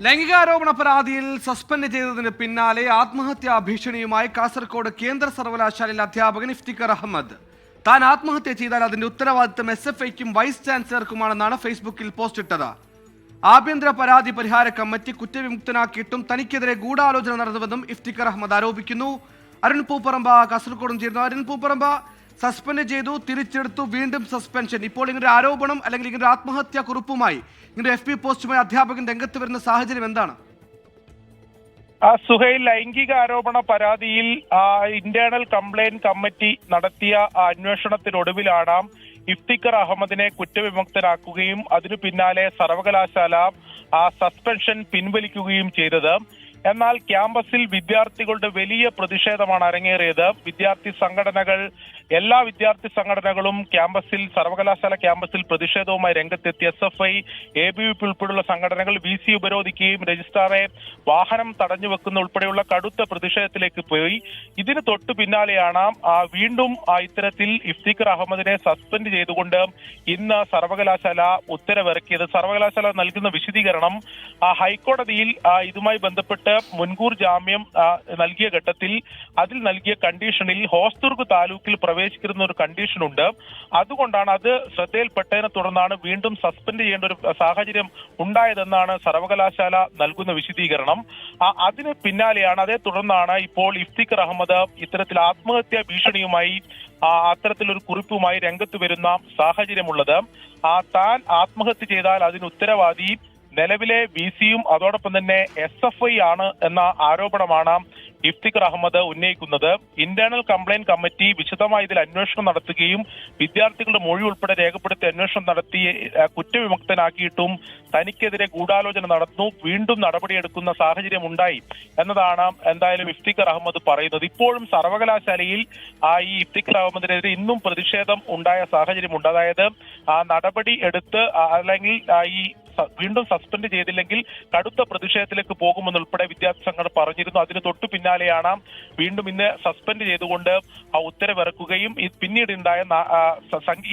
ലൈംഗികാരോപണ പരാതിയിൽ സസ്പെൻഡ് ചെയ്തതിന് പിന്നാലെ ആത്മഹത്യാ ഭീഷണിയുമായി കാസർഗോഡ് കേന്ദ്ര സർവകലാശാലയിലെ അധ്യാപകൻ ഇഫ്തിഖർ അഹമ്മദ്. താൻ ആത്മഹത്യ ചെയ്താൽ അതിന്റെ ഉത്തരവാദിത്തം SFIക്കും വൈസ് ചാൻസലർക്കുമാണെന്നാണ് ഫേസ്ബുക്കിൽ പോസ്റ്റ് ഇട്ടത്. ആഭ്യന്തര പരാതി പരിഹാര കമ്മിറ്റി കുറ്റവിമുക്തനാക്കിയിട്ടും തനിക്കെതിരെ ഗൂഢാലോചന നടന്നുവെന്നും ഇഫ്തിഖർ അഹമ്മദ് ആരോപിക്കുന്നു. അരുൺ പൂപ്പറമ്പ കാസർഗോഡും ചേരുന്നു. അരുൺ പൂപ്പറമ്പ, സസ്പെൻഡ് ചെയ്തു, തിരിച്ചെടുത്തു, വീണ്ടും സസ്പെൻഷൻ. ഇപ്പോൾ ഇങ്ങനൊരു ആരോപണം അല്ലെങ്കിൽ ഇങ്ങനൊരു ആത്മഹത്യാ കുറിപ്പുമായി, ഇങ്ങനെ FB പോസ്റ്റുമായി അധ്യാപകൻ രംഗത്ത് വരുന്ന സാഹചര്യം എന്താണ്? സുഹൈൽ, ലൈംഗിക ആരോപണ പരാതിയിൽ ഇന്റേണൽ കംപ്ലൈന്റ് കമ്മിറ്റി നടത്തിയ അന്വേഷണത്തിനൊടുവിലാണ് ഇഫ്തിഖർ അഹമ്മദിനെ കുറ്റവിമുക്തനാക്കുകയും അതിനു പിന്നാലെ സർവകലാശാല സസ്പെൻഷൻ പിൻവലിക്കുകയും ചെയ്തത്. എന്നാൽ ക്യാമ്പസിൽ വിദ്യാർത്ഥികളുടെ വലിയ പ്രതിഷേധമാണ് അരങ്ങേറിയത്. എല്ലാ വിദ്യാർത്ഥി സംഘടനകളും സർവകലാശാല ക്യാമ്പസിൽ പ്രതിഷേധവുമായി രംഗത്തെത്തി. SFI, ABVP ഉൾപ്പെടെയുള്ള സംഘടനകൾ VC ഉപരോധിക്കുകയും രജിസ്ട്രാറെ വാഹനം തടഞ്ഞുവെക്കുന്ന ഉൾപ്പെടെയുള്ള കടുത്ത പ്രതിഷേധത്തിലേക്ക് പോയി. ഇതിന് തൊട്ടു പിന്നാലെയാണ് വീണ്ടും ഇത്തരത്തിൽ ഇഫ്തിഖർ അഹമ്മദിനെ സസ്പെൻഡ് ചെയ്തുകൊണ്ട് ഇന്ന് സർവകലാശാല ഉത്തരവിറക്കിയത്. സർവകലാശാല നൽകുന്ന വിശദീകരണം, ഹൈക്കോടതിയിൽ ഇതുമായി ബന്ധപ്പെട്ട് മുൻകൂർ ജാമ്യം നൽകിയ ഘട്ടത്തിൽ അതിൽ നൽകിയ കണ്ടീഷനിൽ ഹോസ്ദുർഗ് താലൂക്കിൽ പ്രവേശിക്കുന്ന ഒരു കണ്ടീഷൻ ഉണ്ട്. അതുകൊണ്ടാണ് അത് ശ്രദ്ധയിൽപ്പെട്ടതിനെ തുടർന്നാണ് വീണ്ടും സസ്പെൻഡ് ചെയ്യേണ്ട ഒരു സാഹചര്യം ഉണ്ടായതെന്നാണ് സർവകലാശാല നൽകുന്ന വിശദീകരണം. അതിന് പിന്നാലെയാണ്, അതേ തുടർന്നാണ് ഇപ്പോൾ ഇഫ്തിഖർ അഹമ്മദ് ഇത്തരത്തിൽ ആത്മഹത്യാ ഭീഷണിയുമായി അത്തരത്തിലൊരു കുറിപ്പുമായി രംഗത്ത് വരുന്ന സാഹചര്യമുള്ളത്. താൻ ആത്മഹത്യ ചെയ്താൽ അതിന് ഉത്തരവാദി നിലവിലെ VCയും അതോടൊപ്പം തന്നെ SFI ആണ് എന്ന ആരോപണമാണ് ഇഫ്തിഖർ അഹമ്മദ് ഉന്നയിക്കുന്നത്. ഇന്റേണൽ കംപ്ലൈന്റ് കമ്മിറ്റി വിശദമായി ഇതിൽ അന്വേഷണം നടത്തുകയും വിദ്യാർത്ഥികളുടെ മൊഴി ഉൾപ്പെടെ രേഖപ്പെടുത്തി അന്വേഷണം നടത്തി കുറ്റവിമുക്തനാക്കിയിട്ടും തനിക്കെതിരെ ഗൂഢാലോചന നടന്നു, വീണ്ടും നടപടിയെടുക്കുന്ന സാഹചര്യം ഉണ്ടായി എന്നതാണ് എന്തായാലും ഇഫ്തിഖർ അഹമ്മദ് പറയുന്നത്. ഇപ്പോഴും സർവകലാശാലയിൽ ഈ ഇഫ്തിഖർ അഹമ്മദിനെതിരെ ഇന്നും പ്രതിഷേധം ഉണ്ടായ സാഹചര്യമുണ്ട്. അതായത് നടപടി എടുത്ത് അല്ലെങ്കിൽ ഈ വീണ്ടും സസ്പെൻഡ് ചെയ്തില്ലെങ്കിൽ കടുത്ത പ്രതിഷേധത്തിലേക്ക് പോകുമെന്നുൾപ്പെടെ വിദ്യാർത്ഥി സംഘടന പറഞ്ഞിരുന്നു. അതിന് തൊട്ടു പിന്നാലെയാണ് വീണ്ടും ഇന്ന് സസ്പെൻഡ് ചെയ്തുകൊണ്ട് ഉത്തരവിറക്കുകയും പിന്നീട് ഉണ്ടായ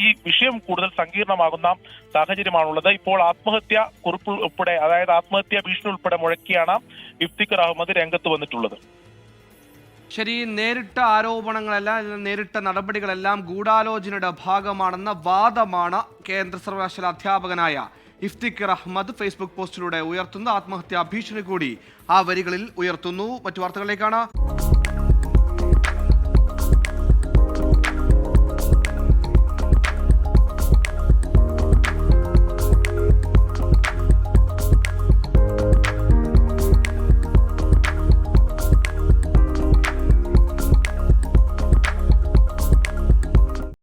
ഈ വിഷയം കൂടുതൽ സങ്കീർണമാകുന്ന സാഹചര്യമാണുള്ളത്. ഇപ്പോൾ ആത്മഹത്യ കുറിപ്പ് ഉൾപ്പെടെ, അതായത് ആത്മഹത്യാ ഭീഷണി ഉൾപ്പെടെ മുഴക്കിയാണ് ഇഫ്തിഖർ അഹമ്മദ് രംഗത്ത് വന്നിട്ടുള്ളത്. ശരി, നേരിട്ട ആരോപണങ്ങളെല്ലാം, നേരിട്ട നടപടികളെല്ലാം ഗൂഢാലോചനയുടെ ഭാഗമാണെന്ന വാദമാണ് കേന്ദ്ര സർവകലാശാല അധ്യാപകനായ ഇഫ്തിഖർ അഹമ്മദ് ഫേസ്ബുക്ക് പോസ്റ്റിലൂടെ ഉയർത്തുന്ന. ആത്മഹത്യാ ഭീഷണി കൂടി ആ വരികളിൽ ഉയർത്തുന്നു. മറ്റു വാർത്തകളിലേക്കാണ്.